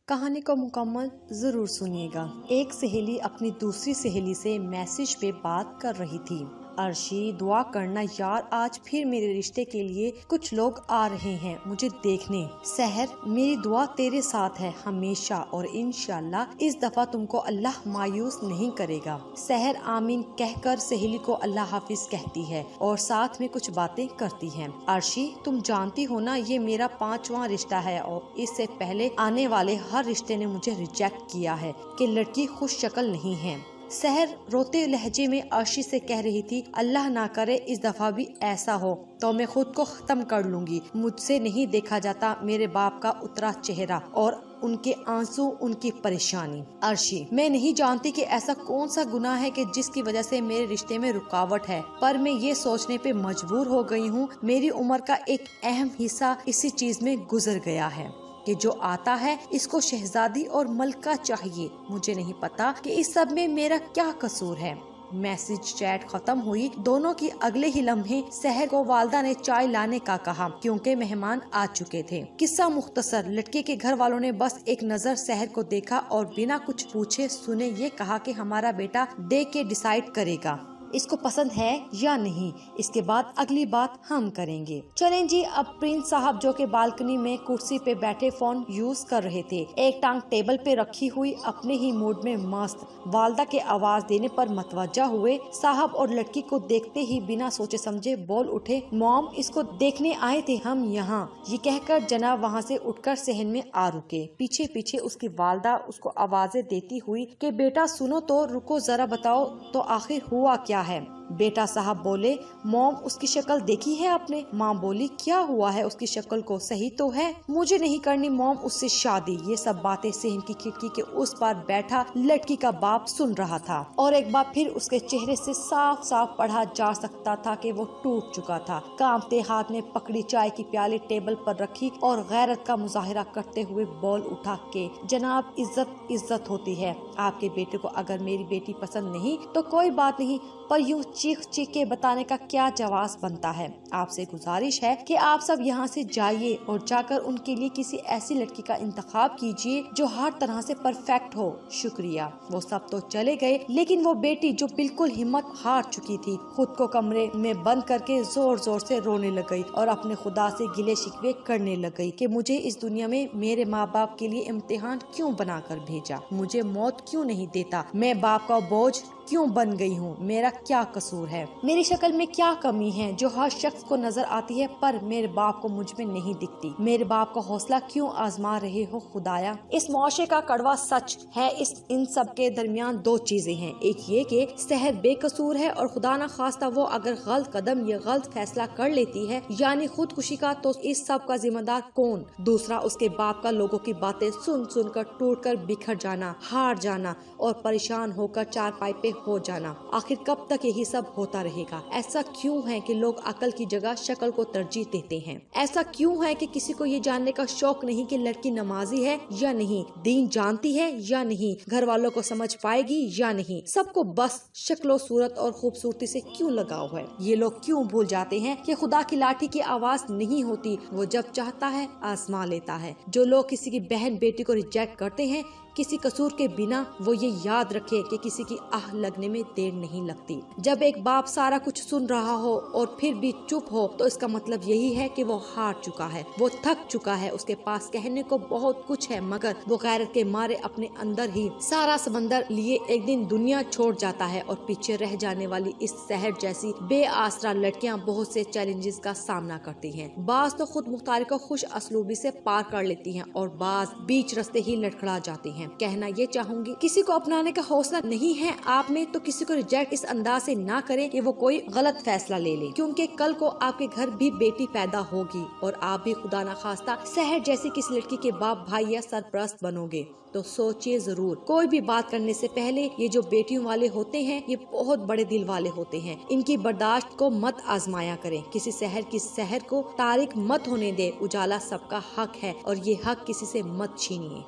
कहानी को मुकम्मल जरूर सुनिएगा। एक सहेली अपनी दूसरी सहेली से मैसेज पे बात कर रही थी। अर्शी, दुआ करना यार, आज फिर मेरे रिश्ते के लिए कुछ लोग आ रहे हैं मुझे देखने। सहर, मेरी दुआ तेरे साथ है हमेशा और इंशाल्लाह इस दफा तुमको अल्लाह मायूस नहीं करेगा। सहर आमीन कहकर सहेली को अल्लाह हाफिज कहती है और साथ में कुछ बातें करती है। अर्शी, तुम जानती हो ना, ये मेरा 5वां रिश्ता है और इससे पहले आने वाले हर रिश्ते ने मुझे रिजेक्ट किया है कि लड़की खुश शक्ल नहीं है। सहर रोते लहजे में अर्शी से कह रही थी, अल्लाह ना करे इस दफा भी ऐसा हो तो मैं खुद को खत्म कर लूंगी। मुझसे नहीं देखा जाता मेरे बाप का उतरा चेहरा और उनके आंसू, उनकी परेशानी। अर्शी, मैं नहीं जानती कि ऐसा कौन सा गुनाह है कि जिसकी वजह से मेरे रिश्ते में रुकावट है, पर मैं ये सोचने पे मजबूर हो गई हूँ मेरी उम्र का एक अहम हिस्सा इसी चीज में गुजर गया है कि जो आता है इसको शहजादी और मलका चाहिए। मुझे नहीं पता कि इस सब में मेरा क्या कसूर है। मैसेज चैट खत्म हुई। दोनों की अगले ही लम्हे सहर को वालदा ने चाय लाने का कहा क्योंकि मेहमान आ चुके थे। किस्सा मुख्तसर, लड़के के घर वालों ने बस एक नजर सहर को देखा और बिना कुछ पूछे सुने ये कहा कि हमारा बेटा देख के डिसाइड करेगा इसको पसंद है या नहीं, इसके बाद अगली बात हम करेंगे। चलें जी। अब प्रिंस साहब जो के बालकनी में कुर्सी पे बैठे फोन यूज कर रहे थे, एक टांग टेबल पे रखी हुई अपने ही मूड में मस्त। वालदा के आवाज देने पर मतवज्जा हुए साहब और लड़की को देखते ही बिना सोचे समझे बोल उठे, मॉम इसको देखने आए थे हम यहाँ। ये कहकर जनाब वहाँ से उठकर सहन में आ रुके। पीछे पीछे उसकी वालदा उसको आवाजें देती हुई कि बेटा सुनो तो, रुको जरा, बताओ तो आखिर हुआ क्या है। बेटा साहब बोले, मॉम उसकी शक्ल देखी है आपने? माँ बोली, क्या हुआ है उसकी शक्ल को, सही तो है? मुझे नहीं करनी मॉम उससे शादी। ये सब बातें सहन की खिड़की के उस पार बैठा लड़की का बाप सुन रहा था और एक बार फिर उसके चेहरे से साफ साफ पढ़ा जा सकता था कि वो टूट चुका था। कांपते हाथ में पकड़ी चाय की प्याली टेबल पर रखी और गैरत का मुजाहिरा करते हुए बोल उठा के जनाब, इज्जत इज्जत होती है। आपके बेटे को अगर मेरी बेटी पसंद नहीं तो कोई बात नहीं, पर यूं चीख चीख के बताने का क्या जवाब बनता है। आपसे गुजारिश है कि आप सब यहाँ से जाइए और जाकर उनके लिए किसी ऐसी लड़की का इंतखाब कीजिए जो हर तरह से परफेक्ट हो। शुक्रिया। वो सब तो चले गए, लेकिन वो बेटी जो बिल्कुल हिम्मत हार चुकी थी, खुद को कमरे में बंद करके जोर जोर से रोने लग गई और अपने खुदा से गिले शिकवे करने लग गई कि मुझे इस दुनिया में मेरे माँ बाप के लिए इम्तिहान क्यों बनाकर भेजा, मुझे मौत क्यों नहीं देता, मैं बाप का बोझ क्यों बन गई हूँ, मेरा क्या कसूर है, मेरी शक्ल में क्या कमी है जो हर शख्स को नजर आती है पर मेरे बाप को मुझ में नहीं दिखती। मेरे बाप का हौसला क्यों आजमा रहे हो खुदाया। इस मुआशरे का कड़वा सच है, इन सब के दरमियान दो चीजें हैं। एक ये कि सहर बेकसूर है और खुदा न खास्ता वो अगर गलत कदम या गलत फैसला कर लेती है यानी खुदकुशी का, तो इस सब का जिम्मेदार कौन? दूसरा, उसके बाप का लोगों की बातें सुन सुन कर टूट कर बिखर जाना, हार जाना और परेशान होकर चारपाई पे हो जाना। आखिर कब तक यही सब होता रहेगा? ऐसा क्यों है कि लोग अकल की जगह शक्ल को तरजीह देते हैं? ऐसा क्यों है कि किसी को ये जानने का शौक नहीं कि लड़की नमाजी है या नहीं, दीन जानती है या नहीं, घर वालों को समझ पाएगी या नहीं? सबको बस शक्लो सूरत और खूबसूरती से क्यों लगाव है? ये लोग क्यों भूल जाते हैं कि खुदा की लाठी की आवाज नहीं होती, वो जब चाहता है आजमा लेता है। जो लोग किसी की बहन बेटी को रिजेक्ट करते हैं किसी कसूर के बिना, वो ये याद रखे कि किसी की आह लगने में देर नहीं लगती। जब एक बाप सारा कुछ सुन रहा हो और फिर भी चुप हो तो इसका मतलब यही है कि वो हार चुका है, वो थक चुका है। उसके पास कहने को बहुत कुछ है मगर वो गैरत के मारे अपने अंदर ही सारा समंदर लिए एक दिन दुनिया छोड़ जाता है और पीछे रह जाने वाली इस सहर जैसी बेआसरा लड़कियां बहुत से चैलेंजेस का सामना करती हैं। बाज तो खुद मुख्तारी को खुश असलूबी से पार कर लेती हैं और बाज बीच रास्ते ही लड़खड़ा जाती हैं। कहना ये चाहूंगी, किसी को अपनाने का हौसला नहीं है आप में तो किसी को रिजेक्ट इस अंदाज से ना करें कि वो कोई गलत फैसला ले ले, क्योंकि कल को आपके घर भी बेटी पैदा होगी और आप भी खुदा न खास्ता सहर जैसी किसी लड़की के बाप, भाई या सरपरस्त बनोगे। तो सोचिए जरूर, कोई भी बात करने से पहले ये जो बेटियों वाले होते हैं ये बहुत बड़े दिल वाले होते हैं, इनकी बर्दाश्त को मत आजमाया करें। किसी सहर की सहर को तारीख मत होने दे, उजाला सबका हक है और ये हक किसी से मत छीनिए।